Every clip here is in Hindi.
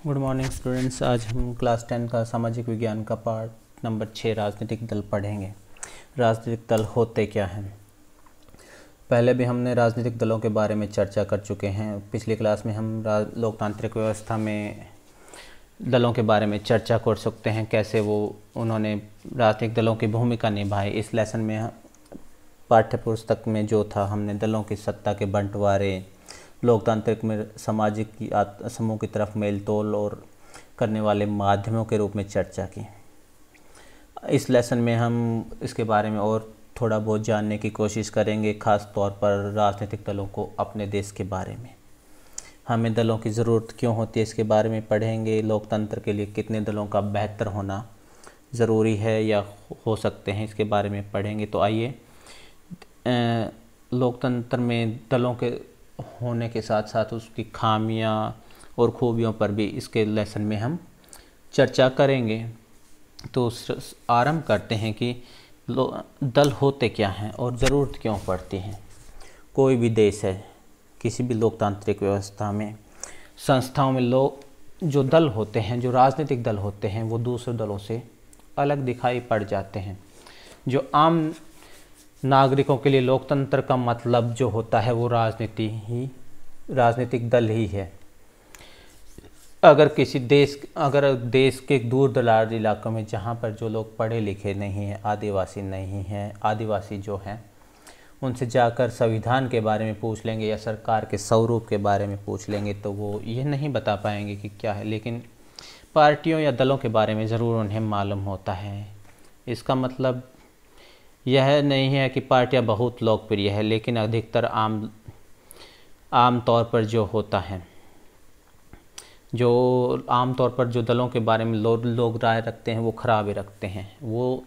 Good morning students. आज हम क्लास 10 का सामाजिक विज्ञान का पार्ट नंबर 6 राजनीतिक दल पढ़ेंगे। राजनीतिक दल होते क्या हैं? पहले भी हमने राजनीतिक दलों के बारे में चर्चा कर चुके हैं। पिछली क्लास में हम लोकतांत्रिक व्यवस्था में दलों के बारे में चर्चा कर सकते हैं, कैसे उन्होंने राजनीतिक दलों की भूमिका निभाई। इस लेसन में पाठ्य पुस्तक में जो था, हमने दलों की सत्ता के बंटवारे, लोकतांत्रिक में सामाजिक समूह की तरफ मेल तोल और करने वाले माध्यमों के रूप में चर्चा की। इस लेसन में हम इसके बारे में और थोड़ा बहुत जानने की कोशिश करेंगे, ख़ास तौर पर राजनीतिक दलों को अपने देश के बारे में। हमें दलों की ज़रूरत क्यों होती है, इसके बारे में पढ़ेंगे। लोकतंत्र के लिए कितने दलों का बेहतर होना ज़रूरी है या हो सकते हैं, इसके बारे में पढ़ेंगे। तो आइए, लोकतंत्र में दलों के होने के साथ साथ उसकी खामियां और खूबियों पर भी इसके लेसन में हम चर्चा करेंगे। तो आरंभ करते हैं कि दल होते क्या हैं और ज़रूरत क्यों पड़ती है। कोई भी देश है, किसी भी लोकतांत्रिक व्यवस्था में, संस्थाओं में जो दल होते हैं, जो राजनीतिक दल होते हैं, वो दूसरे दलों से अलग दिखाई पड़ जाते हैं। जो आम नागरिकों के लिए लोकतंत्र का मतलब जो होता है वो राजनीतिक दल ही है। अगर देश के दूर दराज इलाकों में, जहाँ पर जो लोग पढ़े लिखे नहीं हैं, आदिवासी नहीं हैं, आदिवासी जो हैं, उनसे जाकर संविधान के बारे में पूछ लेंगे या सरकार के स्वरूप के बारे में पूछ लेंगे तो वो ये नहीं बता पाएंगे कि क्या है। लेकिन पार्टियों या दलों के बारे में ज़रूर उन्हें मालूम होता है। इसका मतलब यह नहीं है कि पार्टियां बहुत लोकप्रिय है, लेकिन अधिकतर आम तौर पर जो होता है, जो आम तौर पर जो दलों के बारे में लोग राय रखते हैं वो खराब ही रखते हैं। वो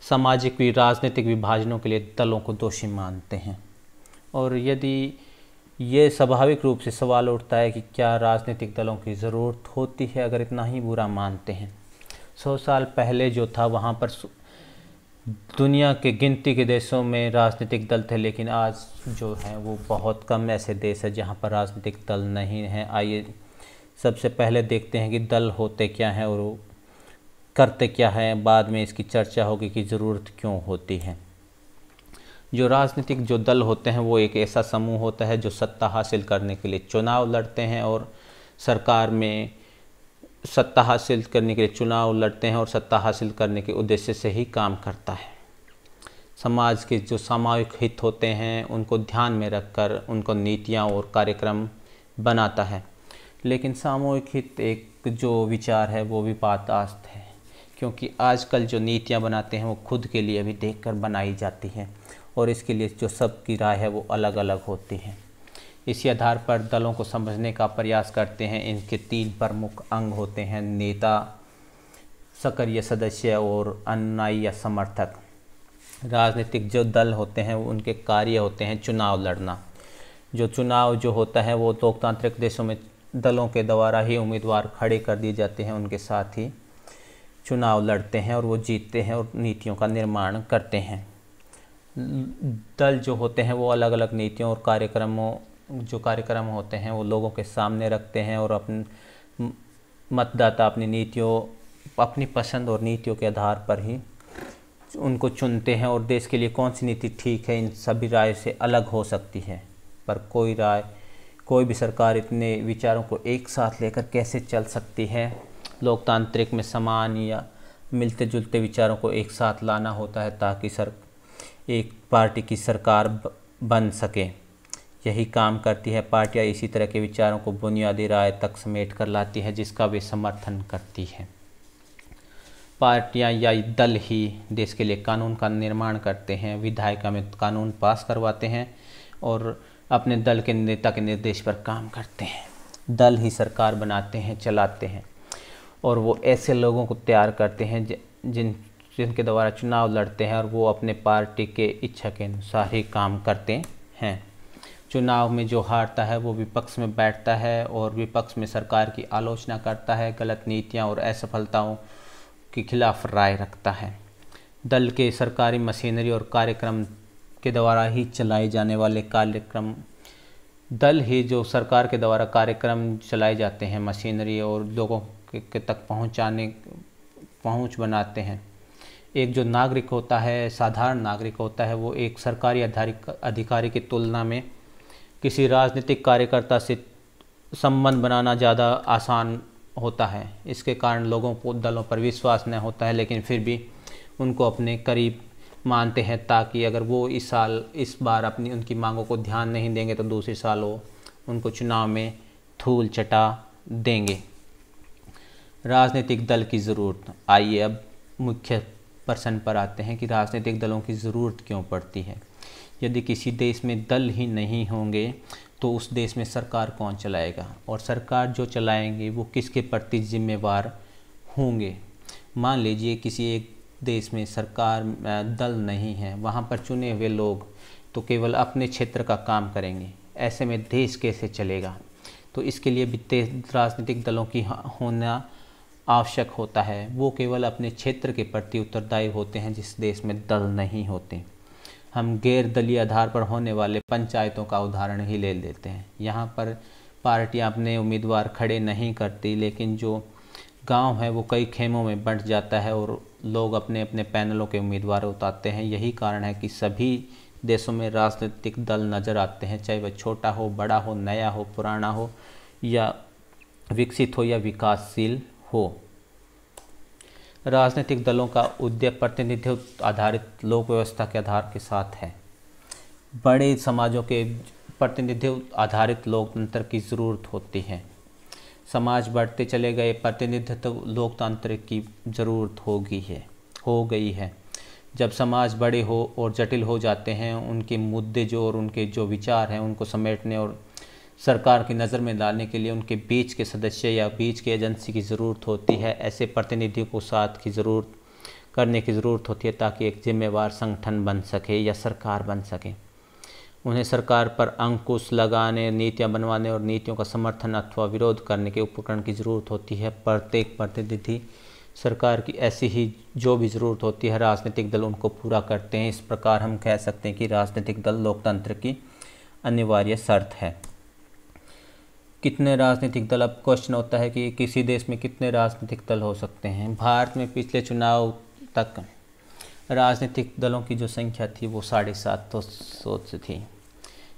सामाजिक भी राजनीतिक विभाजनों के लिए दलों को दोषी मानते हैं। और यदि ये स्वाभाविक रूप से सवाल उठता है कि क्या राजनीतिक दलों की ज़रूरत होती है, अगर इतना ही बुरा मानते हैं। 100 साल पहले जो था, वहाँ पर दुनिया के गिनती के देशों में राजनीतिक दल थे, लेकिन आज जो है वो बहुत कम ऐसे देश हैं जहाँ पर राजनीतिक दल नहीं हैं। आइए सबसे पहले देखते हैं कि दल होते क्या हैं और वो करते क्या हैं। बाद में इसकी चर्चा होगी कि ज़रूरत क्यों होती है। जो राजनीतिक जो दल होते हैं वो एक ऐसा समूह होता है जो सत्ता हासिल करने के लिए चुनाव लड़ते हैं और सरकार में सत्ता हासिल करने के लिए चुनाव लड़ते हैं और सत्ता हासिल करने के उद्देश्य से ही काम करता है। समाज के जो सामूहिक हित होते हैं उनको ध्यान में रखकर उनको नीतियाँ और कार्यक्रम बनाता है। लेकिन सामूहिक हित एक जो विचार है वो विवादास्पद है, क्योंकि आजकल जो नीतियाँ बनाते हैं वो खुद के लिए भी देखकर बनाई जाती हैं और इसके लिए जो सबकी राय है वो अलग अलग होती है। इसी आधार पर दलों को समझने का प्रयास करते हैं। इनके 3 प्रमुख अंग होते हैं: नेता, सक्रिय सदस्य और अनुयायी या समर्थक। राजनीतिक जो दल होते हैं वो उनके कार्य होते हैं चुनाव लड़ना। जो चुनाव जो होता है वो लोकतांत्रिक देशों में दलों के द्वारा ही उम्मीदवार खड़े कर दिए जाते हैं, उनके साथ ही चुनाव लड़ते हैं और वो जीतते हैं और नीतियों का निर्माण करते हैं। दल जो होते हैं वो अलग अलग नीतियों और कार्यक्रम होते हैं वो लोगों के सामने रखते हैं और अपने मतदाता अपनी पसंद और नीतियों के आधार पर ही उनको चुनते हैं। और देश के लिए कौन सी नीति ठीक है, इन सभी राय से अलग हो सकती है, पर कोई भी सरकार इतने विचारों को एक साथ लेकर कैसे चल सकती है। लोकतांत्रिक में समान या मिलते जुलते विचारों को एक साथ लाना होता है ताकि एक पार्टी की सरकार बन सके। यही काम करती है पार्टियां, इसी तरह के विचारों को बुनियादी राय तक समेट कर लाती है जिसका वे समर्थन करती है। पार्टियां या दल ही देश के लिए कानून का निर्माण करते हैं, विधायिका में कानून पास करवाते हैं और अपने दल के नेता के निर्देश पर काम करते हैं। दल ही सरकार बनाते हैं, चलाते हैं और वो ऐसे लोगों को तैयार करते हैं जिनके द्वारा चुनाव लड़ते हैं और वो अपने पार्टी के इच्छा के अनुसार ही काम करते हैं। चुनाव में जो हारता है वो विपक्ष में बैठता है और विपक्ष में सरकार की आलोचना करता है, गलत नीतियां और असफलताओं के खिलाफ राय रखता है। दल के सरकारी मशीनरी और कार्यक्रम के द्वारा ही चलाए जाने वाले कार्यक्रम दल ही जो सरकार के द्वारा कार्यक्रम चलाए जाते हैं, मशीनरी और लोगों के तक पहुंच बनाते हैं। एक जो नागरिक होता है, साधारण नागरिक होता है, वो एक सरकारी अधिकारी की तुलना में किसी राजनीतिक कार्यकर्ता से संबंध बनाना ज़्यादा आसान होता है। इसके कारण लोगों को दलों पर विश्वास न होता है, लेकिन फिर भी उनको अपने करीब मानते हैं, ताकि अगर वो इस बार उनकी मांगों को ध्यान नहीं देंगे तो दूसरे साल वो उनको चुनाव में धूल चटा देंगे। राजनीतिक दल की ज़रूरत। आइए अब मुख्य प्रश्न पर आते हैं कि राजनीतिक दलों की ज़रूरत क्यों पड़ती है। यदि किसी देश में दल ही नहीं होंगे तो उस देश में सरकार कौन चलाएगा, और सरकार जो चलाएंगे वो किसके प्रति जिम्मेवार होंगे। मान लीजिए किसी एक देश में सरकार दल नहीं है, वहाँ पर चुने हुए लोग तो केवल अपने क्षेत्र का काम करेंगे, ऐसे में देश कैसे चलेगा। तो इसके लिए भी राजनीतिक दलों की होना आवश्यक होता है। वो केवल अपने क्षेत्र के प्रति उत्तरदायी होते हैं जिस देश में दल नहीं होते। हम गैर दलीय आधार पर होने वाले पंचायतों का उदाहरण ही ले लेते हैं। यहाँ पर पार्टियाँ अपने उम्मीदवार खड़े नहीं करती, लेकिन जो गांव है वो कई खेमों में बंट जाता है और लोग अपने अपने पैनलों के उम्मीदवार उतारते हैं। यही कारण है कि सभी देशों में राजनीतिक दल नज़र आते हैं, चाहे वह छोटा हो, बड़ा हो, नया हो, पुराना हो, या विकसित हो या विकासशील हो। राजनीतिक दलों का उद्देश्य प्रतिनिधित्व आधारित लोक व्यवस्था के आधार के साथ है। बड़े समाजों के प्रतिनिधित्व आधारित लोकतंत्र की ज़रूरत होती है। समाज बढ़ते चले गए, प्रतिनिधित्व लोकतंत्र की ज़रूरत हो गई है। जब समाज बड़े हो और जटिल हो जाते हैं, उनके मुद्दे और उनके जो विचार हैं उनको समेटने और सरकार की नज़र में डालने के लिए उनके बीच के सदस्य या बीच की एजेंसी की ज़रूरत होती है। ऐसे प्रतिनिधियों को साथ करने की ज़रूरत होती है ताकि एक जिम्मेवार संगठन बन सके या सरकार बन सके। उन्हें सरकार पर अंकुश लगाने, नीतियां बनवाने और नीतियों का समर्थन अथवा विरोध करने के उपकरण की ज़रूरत होती है। प्रत्येक प्रतिनिधि सरकार की ऐसी ही जो भी ज़रूरत होती है, राजनीतिक दल उनको पूरा करते हैं। इस प्रकार हम कह सकते हैं कि राजनीतिक दल लोकतंत्र की अनिवार्य शर्त है। कितने राजनीतिक दल, अब क्वेश्चन होता है कि किसी देश में कितने राजनीतिक दल हो सकते हैं। भारत में पिछले चुनाव तक राजनीतिक दलों की जो संख्या थी वो 750 थी।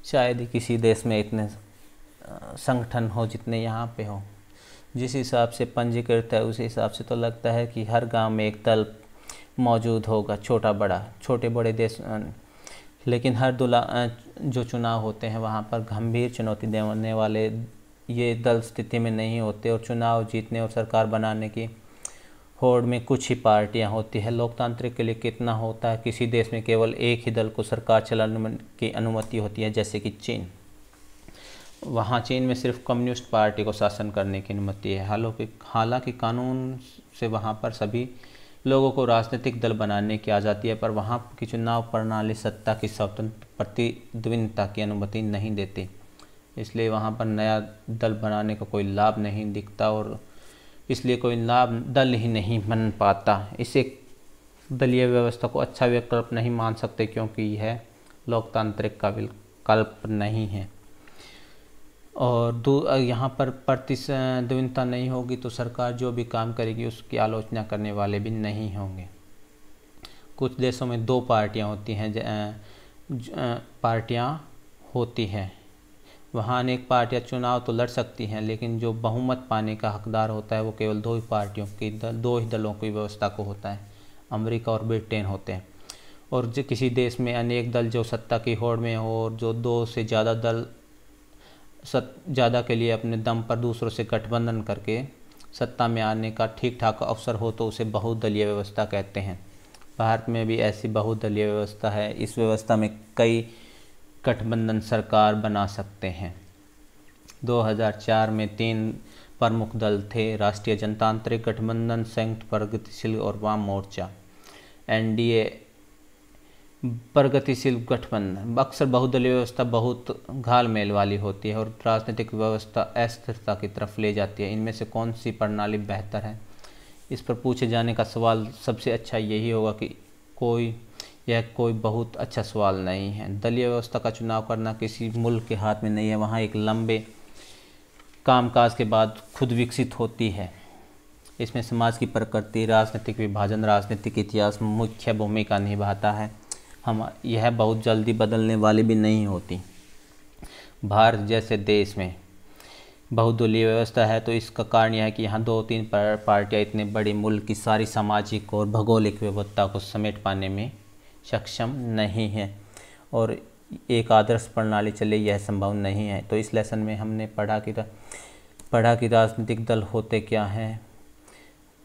शायद ही किसी देश में इतने संगठन हो जितने यहाँ पे हो। जिस हिसाब से पंजीकृत है उस हिसाब से तो लगता है कि हर गांव में एक दल मौजूद होगा, छोटे बड़े देश। लेकिन हर जो चुनाव होते हैं वहाँ पर गंभीर चुनौती देने वाले ये दल स्थिति में नहीं होते और चुनाव जीतने और सरकार बनाने की होड़ में कुछ ही पार्टियां होती है। लोकतांत्रिक के लिए कितना होता है, किसी देश में केवल एक ही दल को सरकार चलाने की अनुमति होती है, जैसे कि चीन। वहाँ चीन में सिर्फ कम्युनिस्ट पार्टी को शासन करने की अनुमति है। हालांकि कानून से वहाँ पर सभी लोगों को राजनीतिक दल बनाने की आज़ादी है, पर वहाँ की चुनाव प्रणाली सत्ता की स्वतंत्र प्रतिद्वंद्विता की अनुमति नहीं देती। इसलिए वहाँ पर नया दल बनाने का कोई लाभ नहीं दिखता और इसलिए कोई दल ही नहीं बन पाता। इसे दलीय व्यवस्था को अच्छा विकल्प नहीं मान सकते क्योंकि यह लोकतांत्रिक का विकल्प नहीं है। और यहाँ पर प्रतिद्वंद्विता नहीं होगी तो सरकार जो भी काम करेगी उसकी आलोचना करने वाले भी नहीं होंगे। कुछ देशों में 2 पार्टियां होती हैं। वहाँ अनेक पार्टियां चुनाव तो लड़ सकती हैं, लेकिन जो बहुमत पाने का हकदार होता है वो केवल 2 ही दलों की व्यवस्था को होता है। अमेरिका और ब्रिटेन होते हैं। और जो किसी देश में अनेक दल जो सत्ता की होड़ में हो और जो 2 से ज़्यादा दल ज़्यादा के लिए अपने दम पर दूसरों से गठबंधन करके सत्ता में आने का ठीक ठाक अवसर हो तो उसे बहुदलीय व्यवस्था कहते हैं। भारत में भी ऐसी बहुदलीय व्यवस्था है। इस व्यवस्था में कई गठबंधन सरकार बना सकते हैं। 2004 में 3 प्रमुख दल थे: राष्ट्रीय जनतांत्रिक गठबंधन, संयुक्त प्रगतिशील और वाम मोर्चा। एनडीए प्रगतिशील गठबंधन। अक्सर बहुदलीय व्यवस्था बहुत घालमेल वाली होती है और राजनीतिक व्यवस्था अस्थिरता की तरफ ले जाती है। इनमें से कौन सी प्रणाली बेहतर है, इस पर पूछे जाने का सवाल सबसे अच्छा यही होगा कि कोई यह कोई बहुत अच्छा सवाल नहीं है। दलीय व्यवस्था का चुनाव करना किसी मुल्क के हाथ में नहीं है, वहाँ एक लंबे कामकाज के बाद खुद विकसित होती है। इसमें समाज की प्रकृति, राजनीतिक विभाजन, राजनीतिक इतिहास मुख्य भूमिका निभाता है। यह बहुत जल्दी बदलने वाली भी नहीं होती। भारत जैसे देश में बहुदलीय व्यवस्था है तो इसका कारण यह है कि यहाँ 2-3 पार्टियाँ इतने बड़े मुल्क की सारी सामाजिक और भौगोलिक विविधता को समेट पाने में सक्षम नहीं है, और एक आदर्श प्रणाली चले यह संभव नहीं है। तो इस लेसन में हमने पढ़ा कि राजनीतिक दल होते क्या हैं,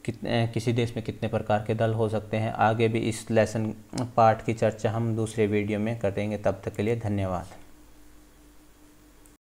किसी देश में कितने प्रकार के दल हो सकते हैं। आगे भी इस लेसन पार्ट की चर्चा हम दूसरे वीडियो में करेंगे। तब तक के लिए धन्यवाद।